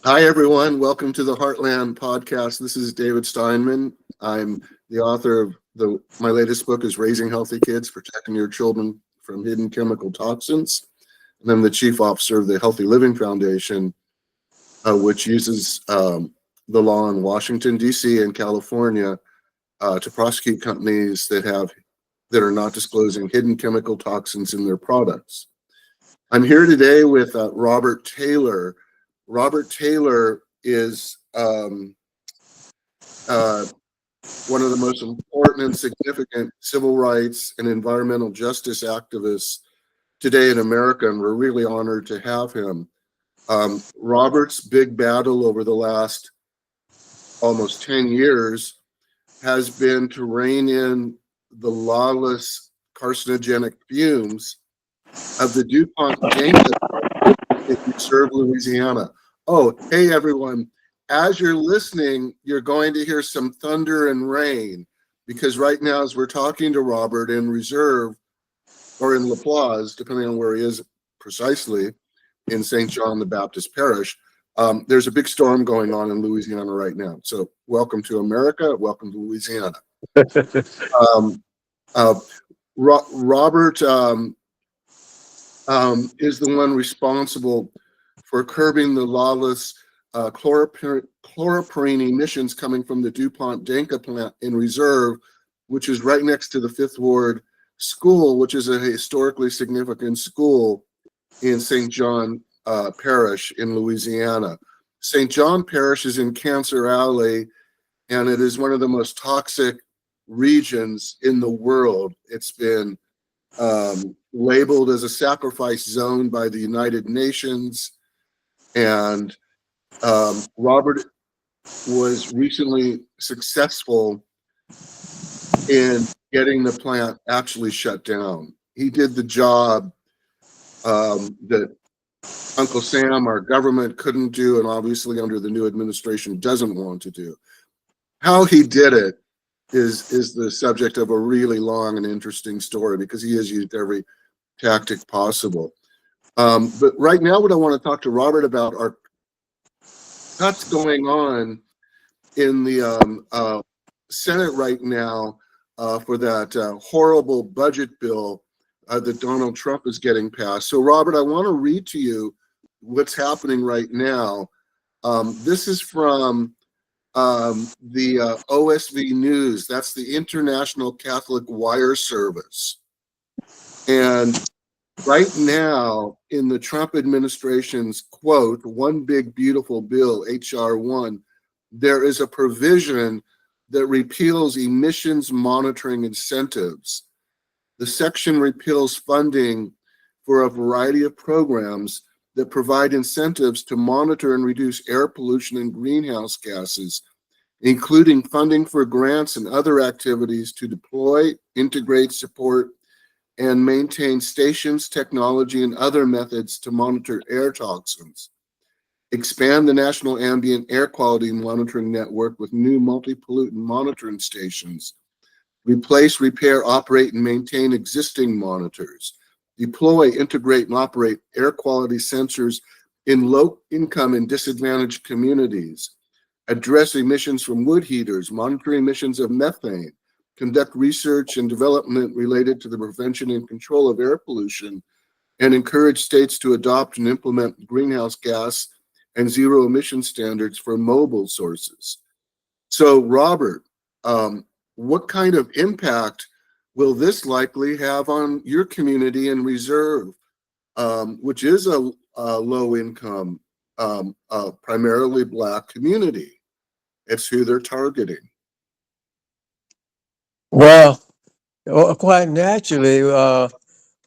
Hi, everyone. Welcome to the Heartland podcast. This is David Steinman. I'm the author of my latest book is Raising Healthy Kids, Protecting Your Children from Hidden Chemical Toxins. And I'm the chief officer of the Healthy Living Foundation, which uses the law in Washington, D.C. and California to prosecute companies that are not disclosing hidden chemical toxins in their products. I'm here today with Robert Taylor. Robert Taylor is one of the most important and significant civil rights and environmental justice activists today in America, and we're really honored to have him. Robert's big battle over the last almost 10 years has been to rein in the lawless carcinogenic fumes of the DuPont Denka in Conserve, Louisiana. Oh, hey everyone. As you're listening, you're going to hear some thunder and rain because right now, as we're talking to Robert in Reserve or in La Plaza, depending on where he is precisely, in St. John the Baptist Parish, there's a big storm going on in Louisiana right now. So welcome to America. Welcome to Louisiana. Robert is the one responsible for curbing the lawless chloroprene emissions coming from the DuPont Denka plant in Reserve, which is right next to the Fifth Ward School, which is a historically significant school in St. John Parish in Louisiana. St. John Parish is in Cancer Alley, and it is one of the most toxic regions in the world. It's been labeled as a sacrifice zone by the United Nations. And Robert was recently successful in getting the plant actually shut down. He did the job that Uncle Sam, our government, couldn't do, and obviously under the new administration doesn't want to do. How he did it is the subject of a really long and interesting story because he has used every tactic possible. But right now, what I want to talk to Robert about are what's going on in the Senate right now for that horrible budget bill that Donald Trump is getting passed. So, Robert, I want to read to you what's happening right now. This is from the OSV News. That's the International Catholic Wire Service. And right now, in the Trump administration's quote, one big beautiful bill, HR 1, there is a provision that repeals emissions monitoring incentives. The section repeals funding for a variety of programs that provide incentives to monitor and reduce air pollution and greenhouse gases, including funding for grants and other activities to deploy, integrate, support, and maintain stations, technology, and other methods to monitor air toxins. Expand the National Ambient Air Quality Monitoring Network with new multi-pollutant monitoring stations. Replace, repair, operate, and maintain existing monitors. Deploy, integrate, and operate air quality sensors in low-income and disadvantaged communities. Address emissions from wood heaters, monitor emissions of methane, conduct research and development related to the prevention and control of air pollution, and encourage states to adopt and implement greenhouse gas and zero emission standards for mobile sources. So, Robert, what kind of impact will this likely have on your community in Reserve, which is a low-income, primarily Black community? It's who they're targeting. Well, quite naturally,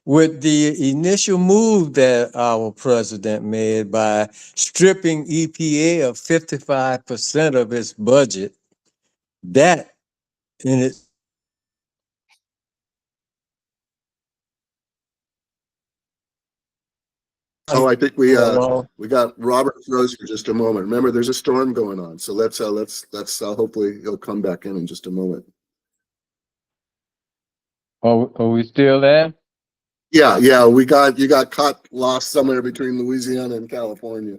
with the initial move that our president made by stripping EPA of 55% of its budget, that in it. Oh, I think we got Robert froze for just a moment. Remember, there's a storm going on, so let's hopefully he'll come back in just a moment. Are we still there? Yeah, you got caught lost somewhere between Louisiana and California.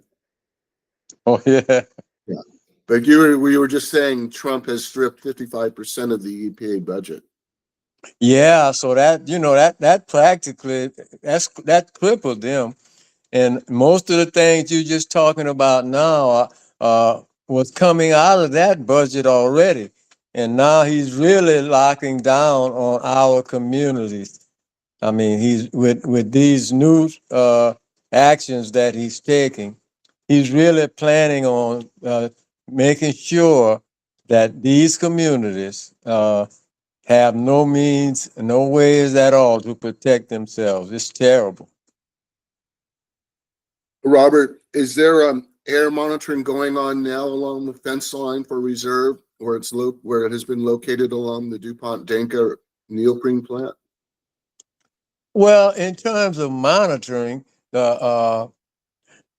Oh yeah. Yeah. But we were just saying Trump has stripped 55% of the EPA budget. Yeah, so that that practically that crippled them, and most of the things you're just talking about now was coming out of that budget already, and now he's really locking down on our communities. I mean, he's with these new actions that he's taking, he's really planning on making sure that these communities have no means, no ways at all to protect themselves. It's terrible. Robert, is there air monitoring going on now along the fence line for reserve, where where it has been located along the DuPont Denka neoprene plant? Well, in terms of monitoring, the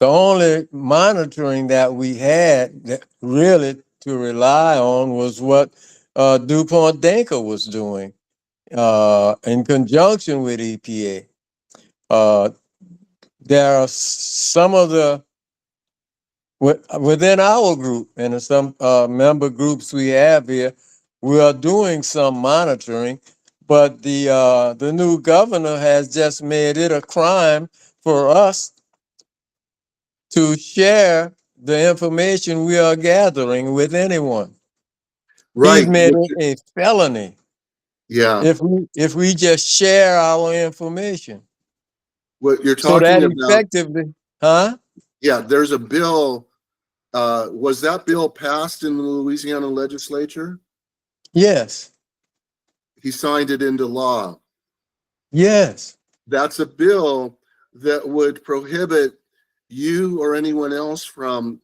only monitoring that we had that really to rely on was what DuPont Denka was doing in conjunction with EPA. Uh, there are some of the within our group and some member groups we have here, we are doing some monitoring, but the new governor has just made it a crime for us to share the information we are gathering with anyone. He's Right. made it a felony Yeah. if we just share our information. What you're So that talking about, effectively, huh? yeah, there's a bill. Was that bill passed in the Louisiana legislature? Yes. He signed it into law. Yes. That's a bill that would prohibit you or anyone else from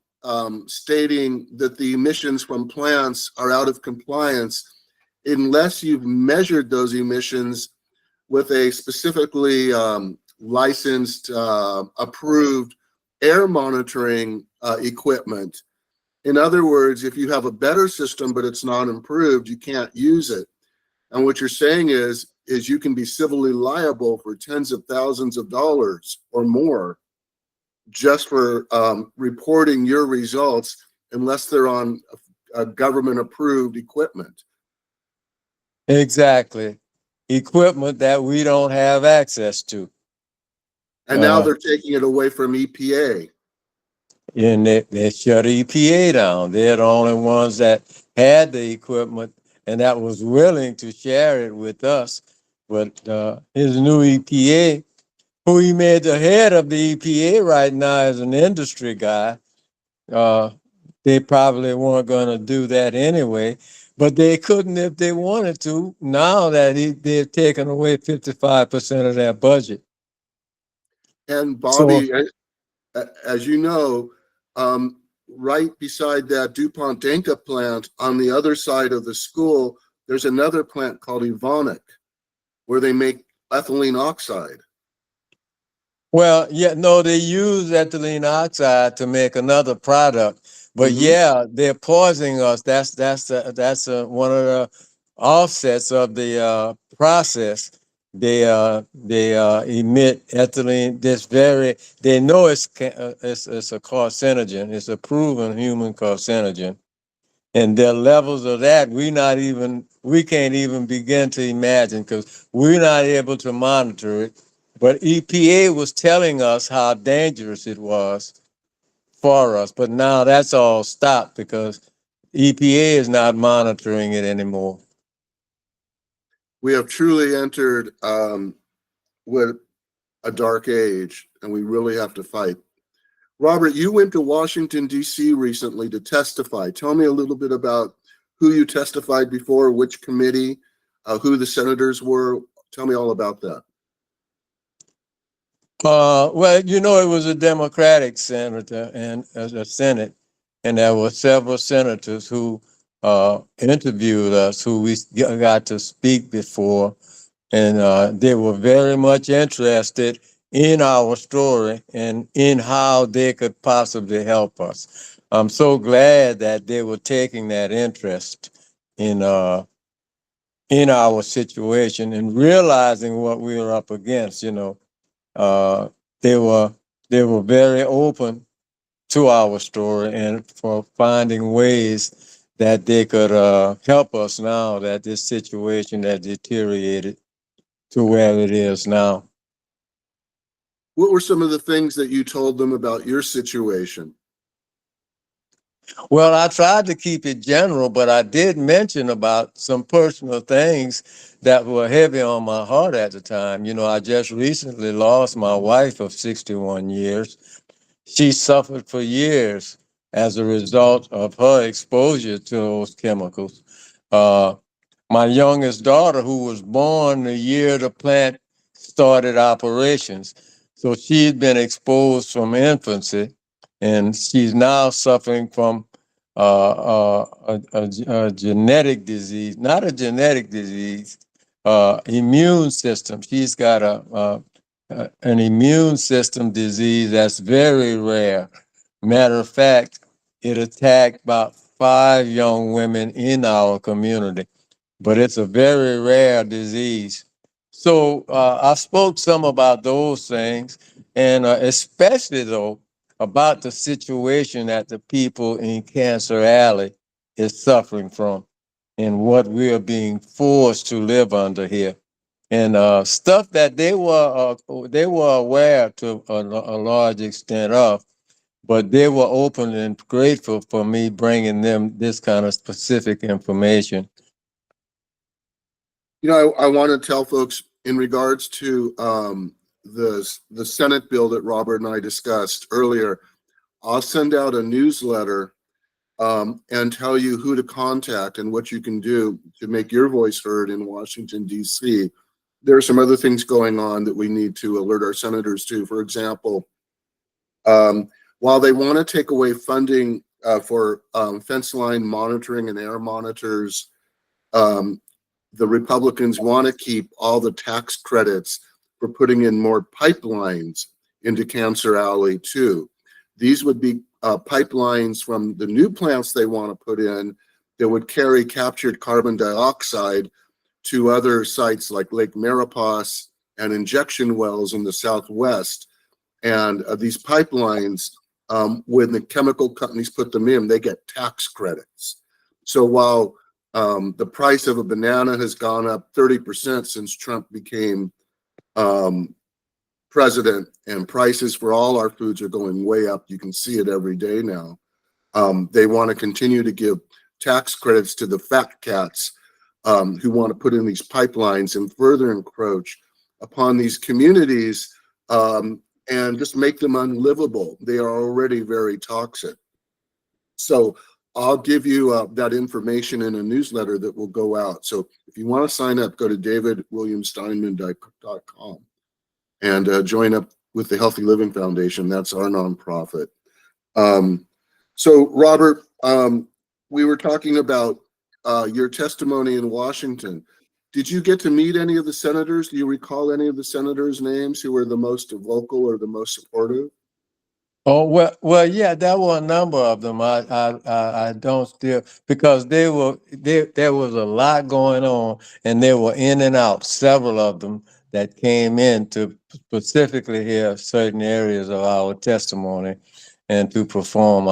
stating that the emissions from plants are out of compliance unless you've measured those emissions with a specifically licensed, approved air monitoring equipment. In other words, if you have a better system but it's not improved, you can't use it. And what you're saying is you can be civilly liable for tens of thousands of dollars or more just for reporting your results unless they're on a government approved equipment. Exactly. Equipment that we don't have access to. And now they're taking it away from EPA. And they shut EPA down. They're the only ones that had the equipment and that was willing to share it with us. But his new EPA, who he made the head of the EPA right now as an industry guy, they probably weren't going to do that anyway. But they couldn't if they wanted to. Now that they've taken away 55% of their budget. And So Bobby, as you know, right beside that DuPont Denka plant on the other side of the school, there's another plant called Evonik where they make ethylene oxide. well, yeah, no, they use ethylene oxide to make another product, but yeah, they're poisoning us. That's one of the offsets of the process. They emit ethylene. They know it's a carcinogen. It's a proven human carcinogen, and their levels of that we can't even begin to imagine because we're not able to monitor it. But EPA was telling us how dangerous it was for us, but now that's all stopped because EPA is not monitoring it anymore. We have truly entered with a dark age, and we really have to fight. Robert, you went to Washington, D.C. recently to testify. Tell me a little bit about who you testified before, which committee, who the senators were. Tell me all about that. Well, it was a Democratic senator and a Senate, and there were several senators who interviewed us, who we got to speak before, and they were very much interested in our story and in how they could possibly help us. I'm so glad that they were taking that interest in our situation and realizing what we were up against. Uh, they were very open to our story and for finding ways that they could help us now that this situation has deteriorated to where it is now. What were some of the things that you told them about your situation? Well, I tried to keep it general, but I did mention about some personal things that were heavy on my heart at the time. You know, I just recently lost my wife of 61 years. She suffered for years as a result of her exposure to those chemicals. Uh, my youngest daughter, who was born the year the plant started operations, so she'd been exposed from infancy, and she's now suffering from a genetic disease, not a genetic disease, immune system. She's got an immune system disease that's very rare. Matter of fact, it attacked about 5 young women in our community, but it's a very rare disease. So I spoke some about those things, and especially though about the situation that the people in Cancer Alley is suffering from, and what we are being forced to live under here, and stuff that they were aware to a large extent of, but they were open and grateful for me bringing them this kind of specific information. You know, I want to tell folks in regards to the Senate bill that Robert and I discussed earlier, I'll send out a newsletter and tell you who to contact and what you can do to make your voice heard in Washington, D.C. There are some other things going on that we need to alert our senators to. For example, while they want to take away funding for fence line monitoring and air monitors, the Republicans want to keep all the tax credits for putting in more pipelines into Cancer Alley too. These would be pipelines from the new plants they want to put in that would carry captured carbon dioxide to other sites like Lake Marapas and injection wells in the Southwest. And these pipelines, when the chemical companies put them in, they get tax credits. So while the price of a banana has gone up 30% since Trump became president, and prices for all our foods are going way up. You can see it every day now. They want to continue to give tax credits to the fat cats who want to put in these pipelines and further encroach upon these communities and just make them unlivable. They are already very toxic. So I'll give you that information in a newsletter that will go out. So if you want to sign up, go to davidwilliamsteinman.com and join up with the Healthy Living Foundation. That's our nonprofit. So Robert, we were talking about your testimony in Washington. Did you get to meet any of the senators? Do you recall any of the senators' names who were the most vocal or the most supportive? Oh well, yeah, there were a number of them. I don't still, because there was a lot going on, and they were in and out. Several of them that came in to specifically hear certain areas of our testimony, and to perform,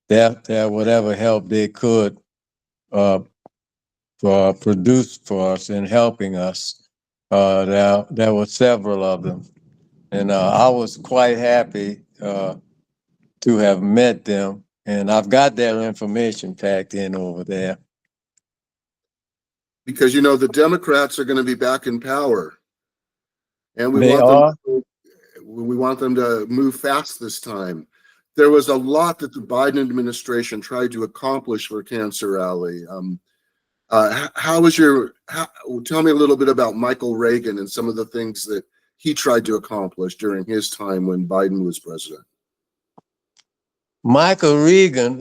their whatever help they could produce for us in helping us. There were several of them. And I was quite happy to have met them. And I've got their information packed in over there. Because, you know, the Democrats are going to be back in power. And we want them to move fast this time. There was a lot that the Biden administration tried to accomplish for Cancer Alley. Tell me a little bit about Michael Reagan and some of the things that he tried to accomplish during his time when Biden was president. Michael Reagan,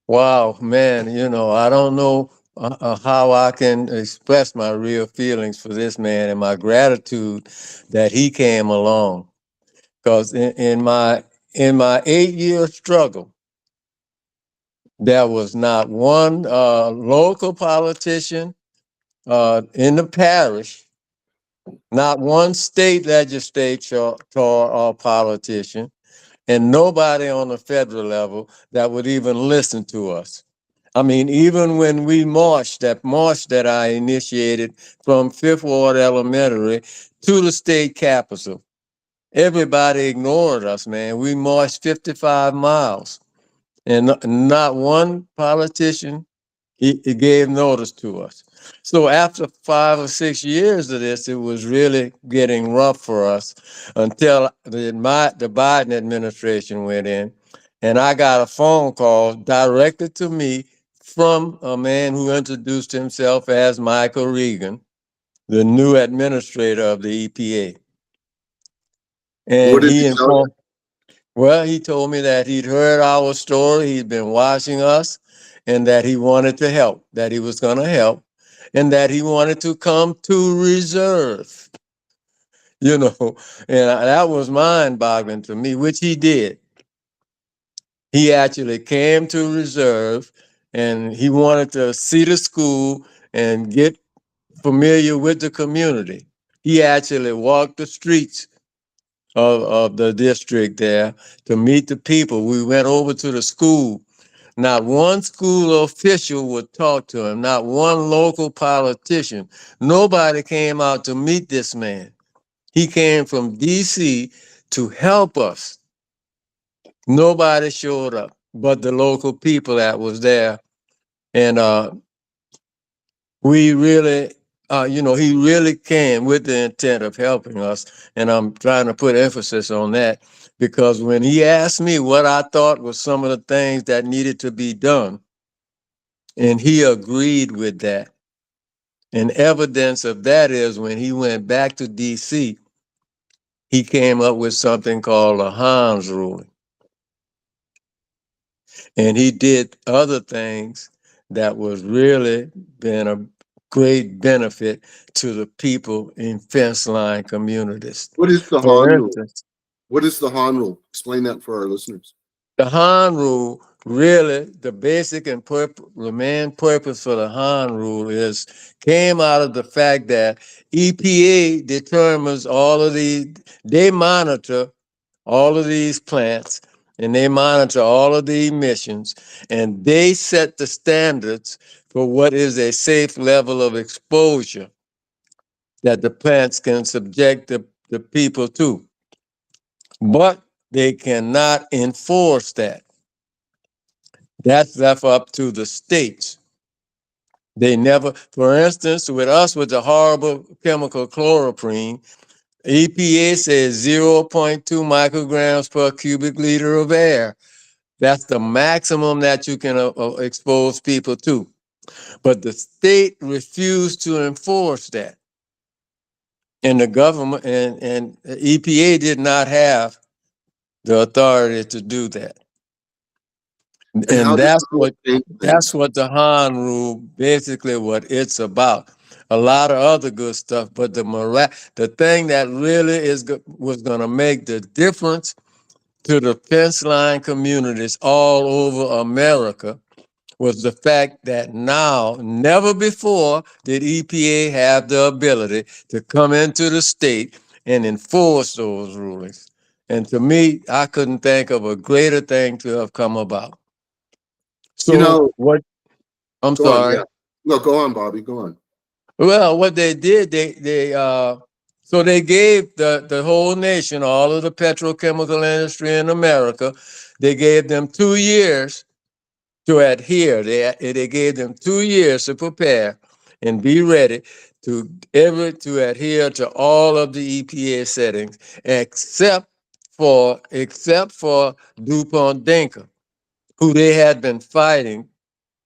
wow, man, I don't know how I can express my real feelings for this man and my gratitude that he came along. Because in my 8-year struggle, there was not one local politician in the parish, not one state legislature or politician, and nobody on the federal level that would even listen to us. I mean, even when we marched, that march that I initiated from Fifth Ward Elementary to the state capitol, everybody ignored us, man. We marched 55 miles, and not one politician he gave notice to us. So after 5 or 6 years of this, it was really getting rough for us until the Biden administration went in, and I got a phone call directed to me from a man who introduced himself as Michael Regan, the new administrator of the EPA. What And did he he tell you? informed, well, he told me that he'd heard our story, he'd been watching us, and that he wanted to help, that he was going to help, and that he wanted to come to reserve, you know. And that was mind-boggling to me, which he did. He actually came to reserve, and he wanted to see the school and get familiar with the community. He actually walked the streets of the district there to meet the people. We went over to the school. Not one school official would talk to him, not one local politician. Nobody came out to meet this man. He came from DC to help us. Nobody showed up but the local people that was there. And we really, he really came with the intent of helping us. And I'm trying to put emphasis on that, because when he asked me what I thought was some of the things that needed to be done, and he agreed with that. And evidence of that is when he went back to DC, he came up with something called the Hans ruling. And he did other things that was really been a great benefit to the people in fence line communities. What is the For Han rule? instance, What is the Han rule? Explain that for our listeners. the Han rule, really, the basic and the main purpose for the Han rule came out of the fact that EPA determines all of these, they monitor all of these plants, and they monitor all of the emissions, and they set the standards for what is a safe level of exposure that the plants can subject the people to. But they cannot enforce that. That's left up to the states. They never, for instance, with us with the horrible chemical chloroprene, EPA says 0.2 micrograms per cubic liter of air. That's the maximum that you can expose people to. But the state refused to enforce that. And the government and EPA did not have the authority to do that. And how And does that's it change things? what the Han rule, basically what it's about. A lot of other good stuff, but the thing that really was going to make the difference to the fence line communities all over America was the fact that now, never before did EPA have the ability to come into the state and enforce those rulings. And to me, I couldn't think of a greater thing to have come about. You So know, what? I'm go on. sorry. Yeah. No, go on, Bobby. Go on. Well, what they did, so they gave the whole nation, all of the petrochemical industry in America, they gave them 2 years to adhere. They gave them 2 years to prepare and be ready to adhere to all of the EPA settings, except for DuPont Denka, who they had been fighting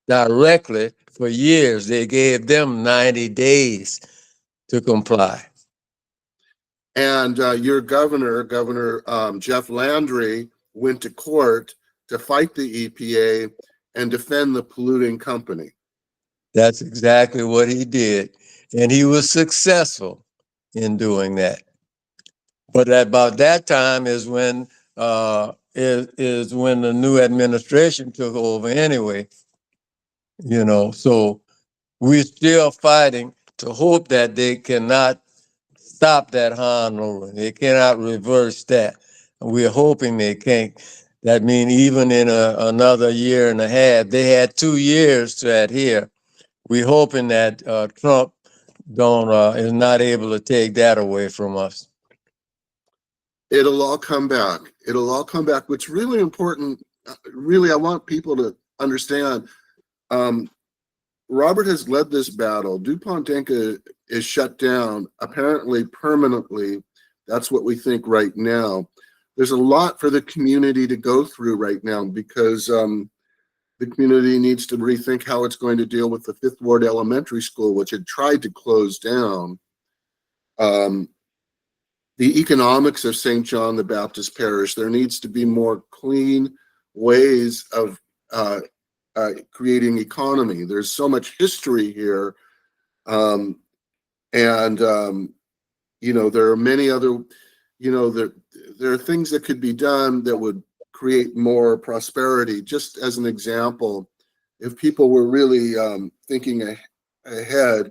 directly for years. They gave them 90 days to comply. And your governor, Jeff Landry, went to court to fight the EPA and defend the polluting company. That's exactly what he did. And he was successful in doing that. But about that time is when is when the new administration took over anyway. So we're still fighting to hope that they cannot stop that Han ruling. They cannot reverse that. we're hoping they can't. That means even in another year and a half, they had 2 years to adhere. We're hoping that Trump is not able to take that away from us. It'll all come back. It'll all come back. What's really important, really, I want people to understand, Robert has led this battle. DuPont Denka is shut down, apparently permanently. That's what we think right now. There's a lot for the community to go through right now because the community needs to rethink how it's going to deal with the Fifth Ward Elementary School, which had tried to close down. The economics of St. John the Baptist Parish, there needs to be more clean ways of creating economy. There's so much history here. You know, there are many other, you know, there are things that could be done that would create more prosperity. Just as an example, if people were really thinking ahead,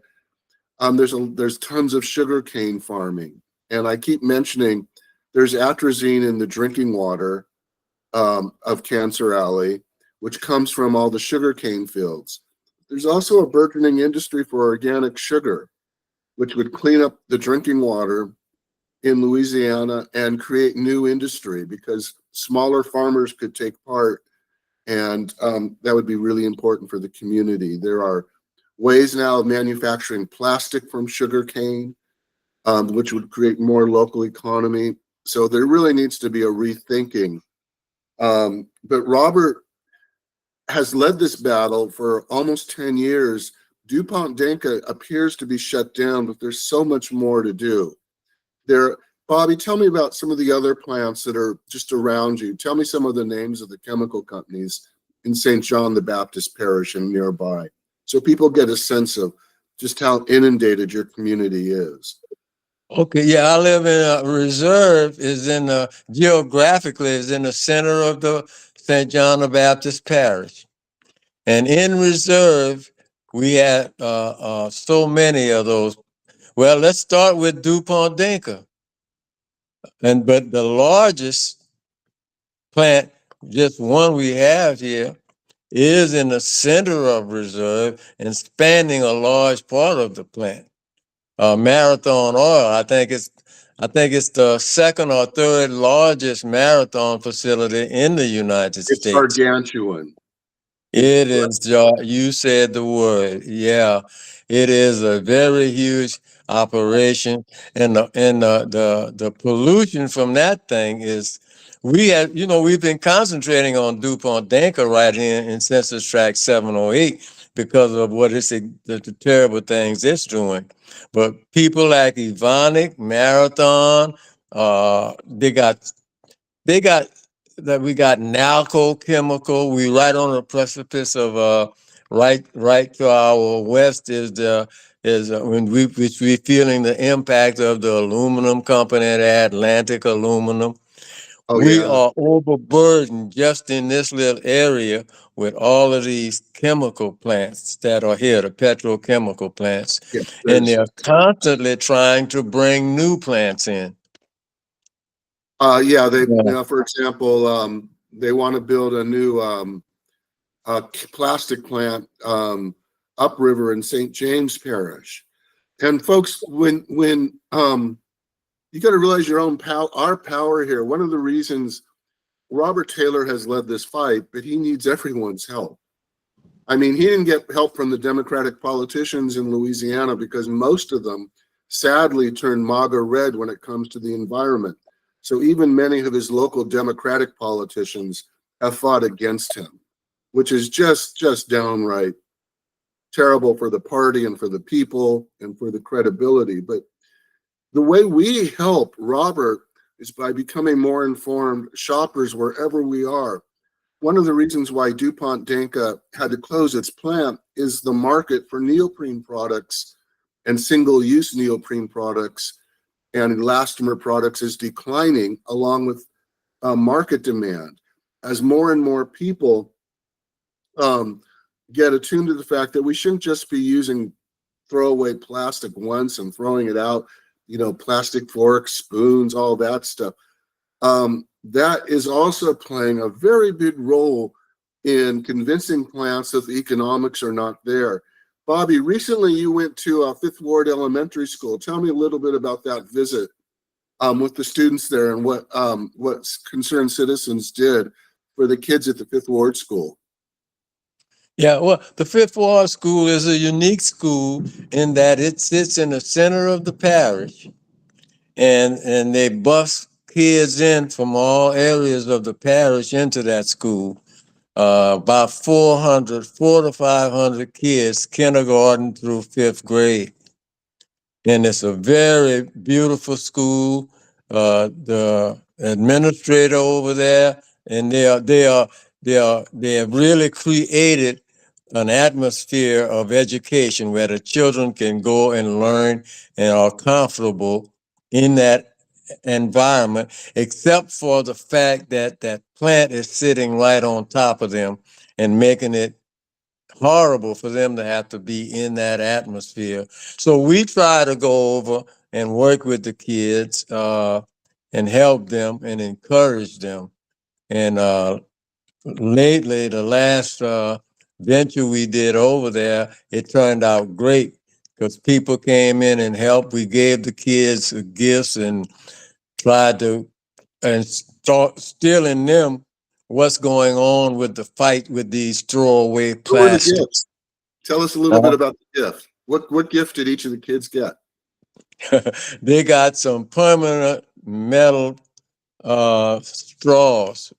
there's tons of sugarcane farming. And I keep mentioning there's atrazine in the drinking water of Cancer Alley, which comes from all the sugarcane fields. There's also a burgeoning industry for organic sugar, which would clean up the drinking water in Louisiana and create new industry because smaller farmers could take part, and that would be really important for the community. There are ways now of manufacturing plastic from sugarcane, which would create more local economy. So there really needs to be a rethinking. But Robert has led this battle for almost 10 years. DuPont Denka appears to be shut down, but there's so much more to do. Bobby, tell me about some of the other plants that are just around you. Tell me some of the names of the chemical companies in St. John the Baptist Parish and nearby, so people get a sense of just how inundated your community is. Okay, yeah, I live in a reserve, geographically is in the center of the St. John the Baptist Parish. And in reserve, we had so many of those. Well, let's start with DuPont Denka. But the largest plant, just one we have here, is in the center of reserve and spanning a large part of the plant. Marathon Oil, I think it's the second or third largest marathon facility in the United States. It's gargantuan. It is, you said the word. Yeah, it is a very huge operation, and the pollution from that thing is. We've been concentrating on DuPont Denka right here in Census Tract 708 because of the terrible things it's doing. But people like Evonik, Marathon, we got Nalco Chemical. We right on the precipice of right to our west is when we're feeling the impact of the aluminum company, the Atlantic Aluminum. We are overburdened just in this little area with all of these chemical plants that are here, the petrochemical plants, and they're constantly trying to bring new plants in. For example, they want to build a new plastic plant upriver in St. James Parish. And folks, when you got to realize your own our power here. One of the reasons Robert Taylor has led this fight, but he needs everyone's help. I mean, he didn't get help from the Democratic politicians in Louisiana because most of them sadly turned MAGA red when it comes to the environment. So even many of his local Democratic politicians have fought against him, which is just downright terrible for the party and for the people and for the credibility. But the way we help Robert is by becoming more informed shoppers wherever we are. One of the reasons why DuPont Denka had to close its plant is the market for neoprene products and single-use neoprene products and elastomer products is declining along with market demand. As more and more people get attuned to the fact that we shouldn't just be using throwaway plastic once and throwing it out, plastic forks, spoons, all that stuff. that is also playing a very big role in convincing plants that the economics are not there. Bobby, recently you went to Fifth Ward Elementary School. Tell me a little bit about that visit with the students there and what concerned citizens did for the kids at the Fifth Ward School. Yeah, well, the Fifth Ward School is a unique school in that it sits in the center of the parish, and they bus kids in from all areas of the parish into that school. About 400 to 500 kids, kindergarten through fifth grade. And it's a very beautiful school. The administrator over there, and they have really created an atmosphere of education where the children can go and learn and are comfortable in that environment, except for the fact that that plant is sitting right on top of them and making it horrible for them to have to be in that atmosphere. So we try to go over and work with the kids and help them and encourage them. And lately, the last venture we did over there, it turned out great because people came in and helped. We gave the kids gifts and tried to and start stealing them what's going on with the fight with these throwaway What were the plastics. gifts? Tell us a little bit about the gift. What gift did each of the kids get? They got some permanent metal straws,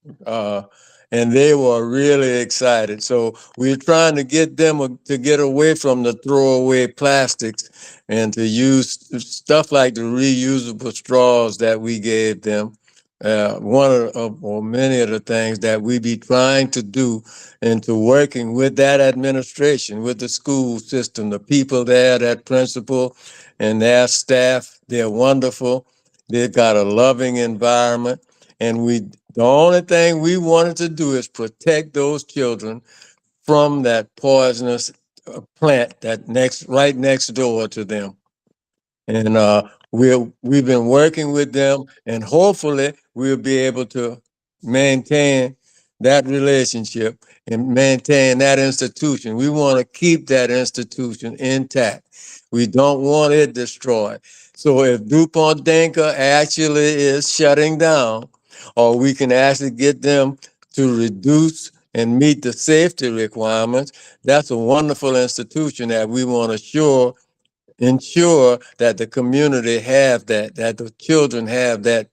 and they were really excited. So we're trying to get them to get away from the throwaway plastics and to use stuff like the reusable straws that we gave them. One of or many of the things that we be trying to do into working with that administration, with the school system, the people there, that principal and their staff, they're wonderful. They've got a loving environment. And the only thing we wanted to do is protect those children from that poisonous plant that right next door to them. And we've been working with them, and hopefully we'll be able to maintain that relationship and maintain that institution. We want to keep that institution intact. We don't want it destroyed. So if DuPont Denka actually is shutting down, or we can actually get them to reduce and meet the safety requirements, that's a wonderful institution that we want to ensure that the community have that the children have that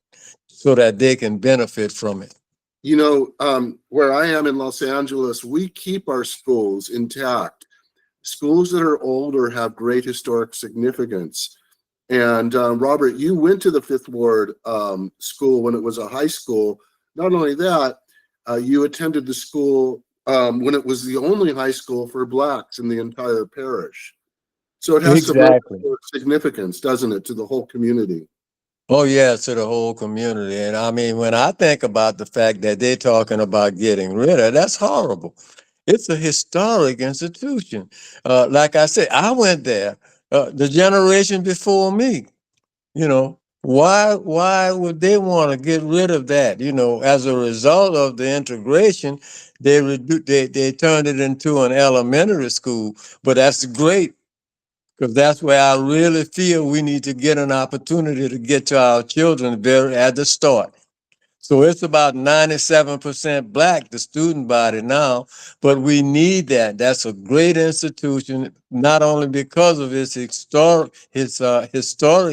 so that they can benefit from it. You know, where I am in Los Angeles, we keep our schools intact. Schools that are older have great historic significance. And Robert, you went to the Fifth Ward school when it was a high school. Not only that, you attended the school when it was the only high school for Blacks in the entire parish. So it has Exactly. some significance, doesn't it, to the whole community? Oh, yeah, to the whole community. And I mean, when I think about the fact that they're talking about getting rid of, that's horrible. It's a historic institution. Like I said, I went there, the generation before me, you know, why would they want to get rid of that? You know, as a result of the integration, they turned it into an elementary school, but that's great because that's where I really feel we need to get an opportunity to get to our children very at the start. So it's about 97% Black, the student body now, but we need that. That's a great institution, not only because of its historic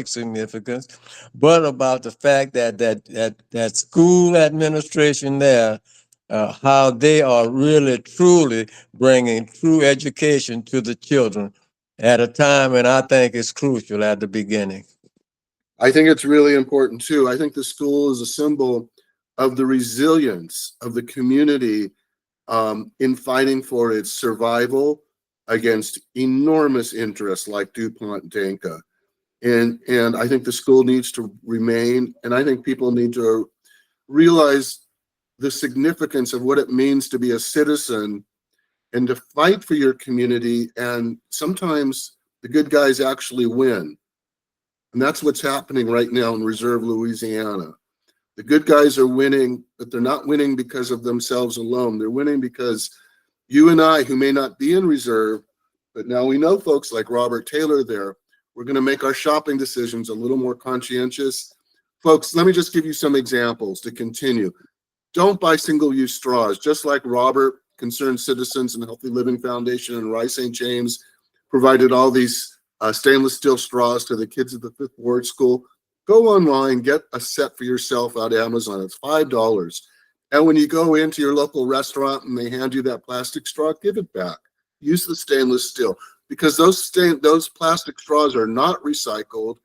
significance, but about the fact that school administration there, how they are really truly bringing true education to the children at a time, and I think it's crucial at the beginning. I think it's really important too. I think the school is a symbol of the resilience of the community in fighting for its survival against enormous interests like DuPont Denka. And I think the school needs to remain, and I think people need to realize the significance of what it means to be a citizen and to fight for your community. And sometimes the good guys actually win. And that's what's happening right now in Reserve, Louisiana. The good guys are winning, but they're not winning because of themselves alone. They're winning because you and I, who may not be in reserve, but now we know folks like Robert Taylor there, we're going to make our shopping decisions a little more conscientious. Folks, let me just give you some examples to continue. Don't buy single-use straws. Just like Robert, Concerned Citizens and Healthy Living Foundation and Rice St. James provided all these stainless steel straws to the kids at the Fifth Ward School. Go online, get a set for yourself out of Amazon. It's $5. And when you go into your local restaurant and they hand you that plastic straw, give it back. Use the stainless steel, because those plastic straws are not recycled,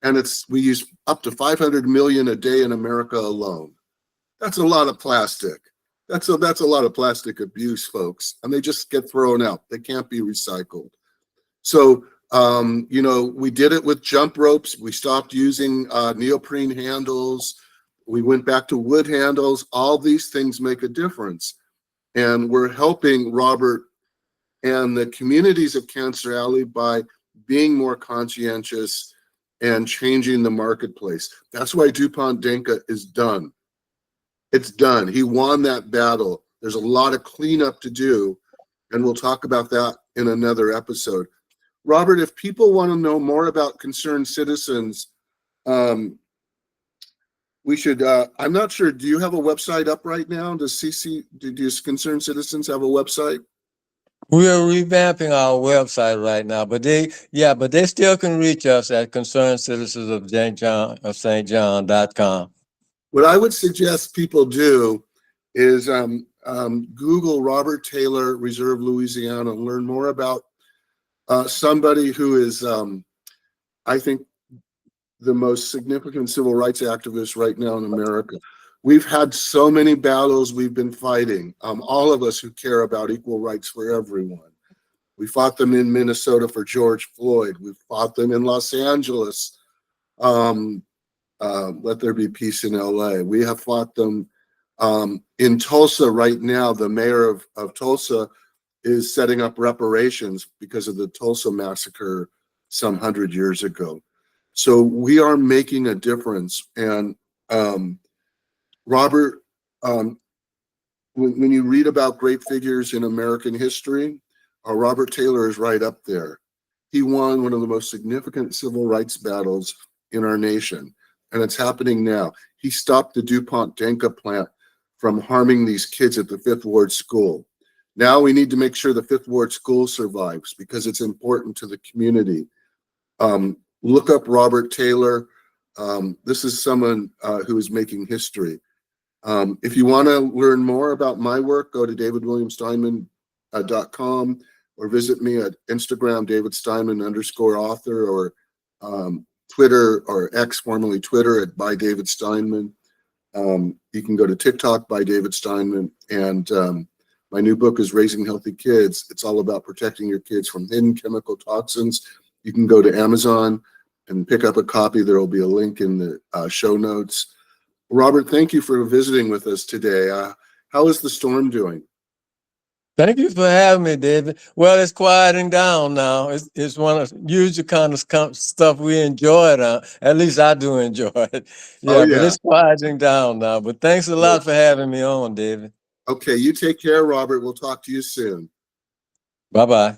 and we use up to 500 million a day in America alone. That's a lot of plastic. That's a lot of plastic abuse, folks, and they just get thrown out. They can't be recycled. So, you know, we did it with jump ropes. We stopped using neoprene handles. We went back to wood handles. All these things make a difference. And we're helping Robert and the communities of Cancer Alley by being more conscientious and changing the marketplace. That's why DuPont Denka is done. It's done. He won that battle. There's a lot of cleanup to do, and we'll talk about that in another episode. Robert, if people want to know more about Concerned Citizens, we should, I'm not sure, do you have a website up right now? Does Concerned Citizens have a website? We are revamping our website right now, but they still can reach us at concernedcitizens.com. What I would suggest people do is Google Robert Taylor, Reserve, Louisiana, and learn more about somebody who is, I think, the most significant civil rights activist right now in America. We've had so many battles we've been fighting, all of us who care about equal rights for everyone. We fought them in Minnesota for George Floyd. We fought them in Los Angeles. Let there be peace in LA. We have fought them in Tulsa right now. The mayor of Tulsa is setting up reparations because of the Tulsa massacre some 100 years ago. So we are making a difference. And Robert, when you read about great figures in American history, Robert Taylor is right up there. He won one of the most significant civil rights battles in our nation, and it's happening now. He stopped the DuPont Denka plant from harming these kids at the Fifth Ward School. Now we need to make sure the Fifth Ward School survives because it's important to the community. Look up Robert Taylor. This is someone who is making history. If you want to learn more about my work, go to davidwilliamsteinman.com or visit me at Instagram, davidsteinman_author, or Twitter, or X, formerly Twitter, at by David Steinman. You can go to TikTok by David Steinman. And my new book is Raising Healthy Kids. It's all about protecting your kids from hidden chemical toxins. You can go to Amazon and pick up a copy. There will be a link in the show notes. Robert, thank you for visiting with us today. How is the storm doing? Thank you for having me, David. Well, it's quieting down now. It's one of the usual kind of stuff we enjoy. At least I do enjoy it. Yeah, but it's quieting down now. But thanks a lot for having me on, David. Okay, you take care, Robert. We'll talk to you soon. Bye-bye.